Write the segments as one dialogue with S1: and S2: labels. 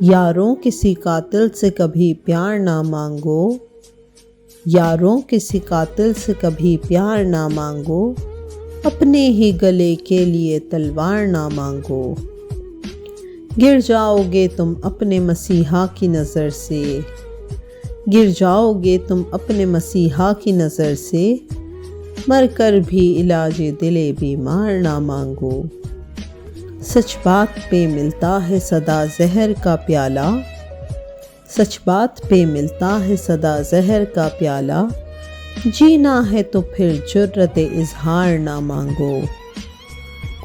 S1: यारों किसी कातिल से कभी प्यार ना मांगो, यारों किसी कातिल से कभी प्यार ना मांगो, अपने ही गले के लिए तलवार ना मांगो। गिर जाओगे तुम अपने मसीहा की नज़र से, गिर जाओगे तुम अपने मसीहा की नज़र से, मरकर भी इलाजे दिले बीमार ना मांगो। सच बात पे मिलता है सदा जहर का प्याला, सच बात पे मिलता है सदा जहर का प्याला, जीना है तो फिर जुर्रत इजहार ना मांगो।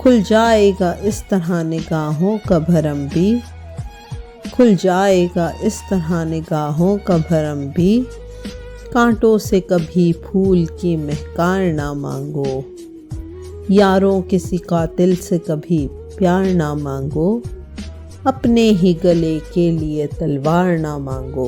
S1: खुल जाएगा इस तरह निगाहों का भरम भी, खुल जाएगा इस तरह निगाहों का भरम भी, कांटों से कभी फूल की महकार ना मांगो। यारों किसी कातिल से कभी प्यार ना मांगो, अपने ही गले के लिए तलवार ना मांगो।